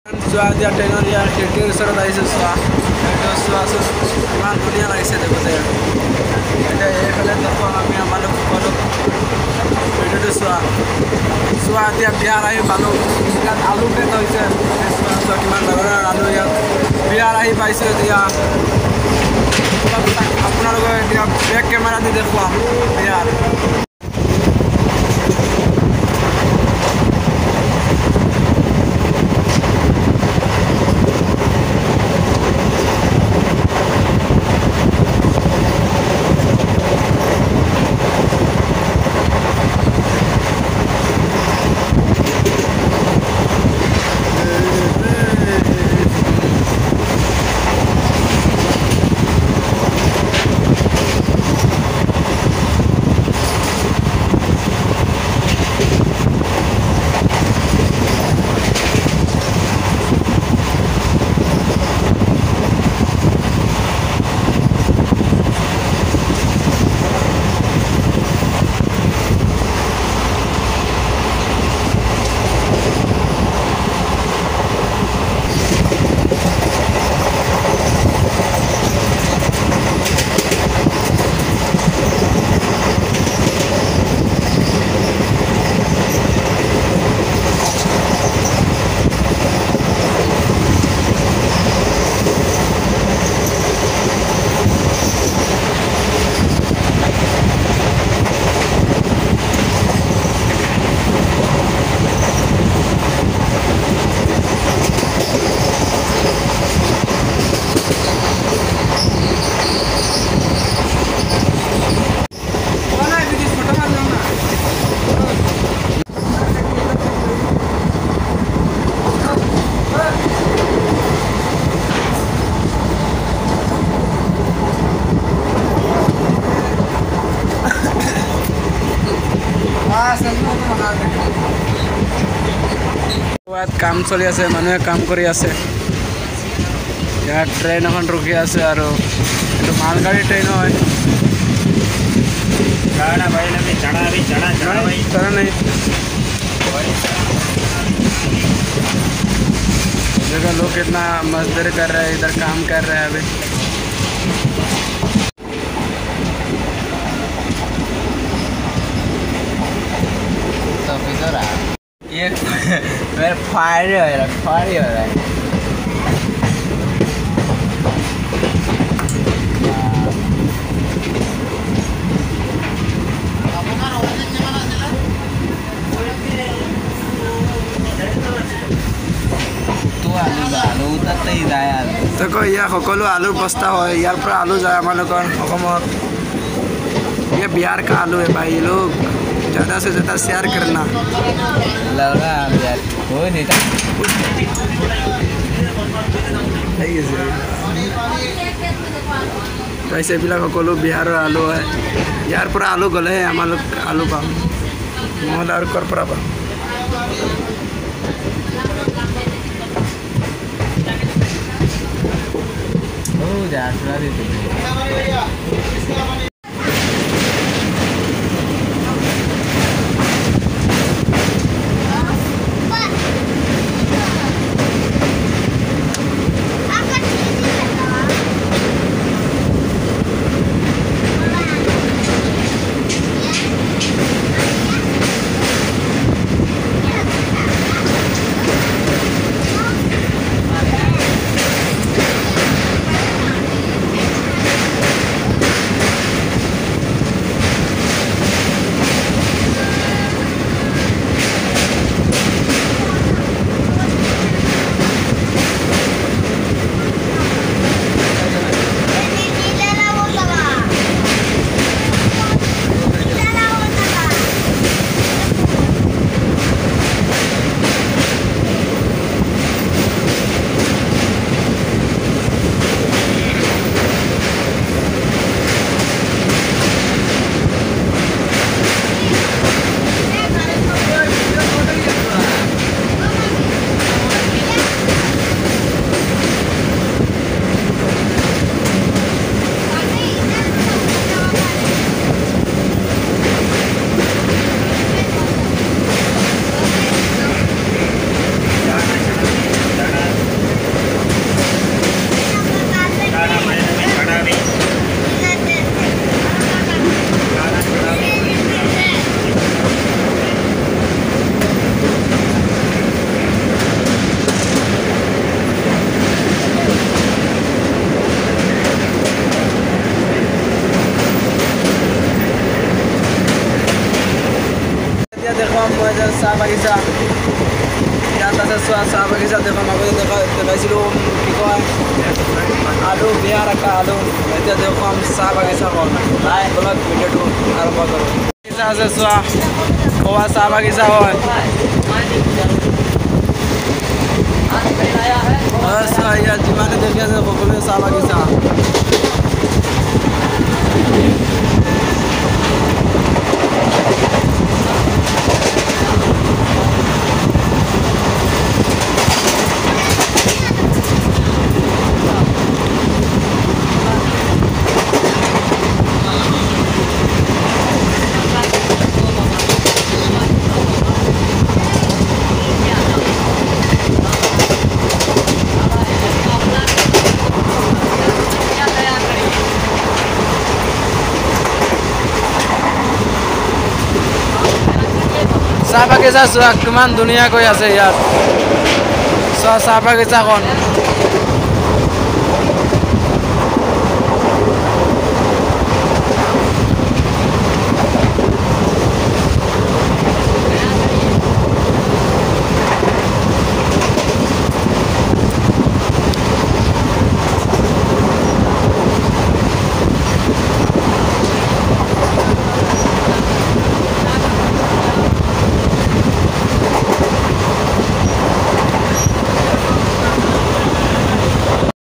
চোৱা দিয়া ট্ৰেইনৰ ইয়াৰ খিৰিকীৰ ওচৰত আহিছোঁ চোৱা এইটো চোৱাচোন ইমান ধুনীয়া লাগিছে দেখোঁতে এতিয়া এইফালে দেখোঁ আমি আমালোক সকলো ভিডিঅ'টো চোৱা চোৱা এতিয়া বিহাৰ আহি পালোঁ ইয়াত আলু পেট হৈছে চোৱা চোৱা কিমান ধৰণৰ আলু ইয়াত বিহাৰ আহি পাইছোঁ এতিয়া আপোনালোকে এতিয়া বেক কেমেৰা দি দেখুৱাম বিহাৰ কাম চলি আছে মানুহে কাম কৰি আছে ইয়াত ট্ৰেইন এখন ৰখি আছে আৰু এইটো মালগাড়ী ট্ৰেইন হয় चढ़ा नहीं देखो लोग कितना मजदूरी कर रहे हैं इधर काम कर रहे हैं अभी ये मेरे फायर हो रहा है देखो यहाँ सकलो आलूर बस्ता है यार पर आलू जाए ये बिहार का आलू है भाई लोग ज़्यादा से ज़्यादा शेयर करना कैसे भी सकलो बिहार आलू है यार पर आलू गले है आलू पाम महल और कर पर বাগিচা ইয়াত আছে চোৱা চাহ বাগিচা দেখোন আগতে দেখাইছিলোঁ কি কয় আলু বিহাৰ একটা আলু এতিয়া দেখুৱাম চাহ বাগিচাখন বলক ভিডিঅ'টো আৰম্ভ কৰোঁ বাগিচা আছে চোৱা কোৱা চাহ বাগিচা হয় চোৱা ইয়াত যিমানে দেখি আছে সকলোৱে চাহ বাগিচা চাহ বাগিচা চোৱা কিমান ধুনীয়াকৈ আছে ইয়াত চোৱা চাহ বাগিচাখন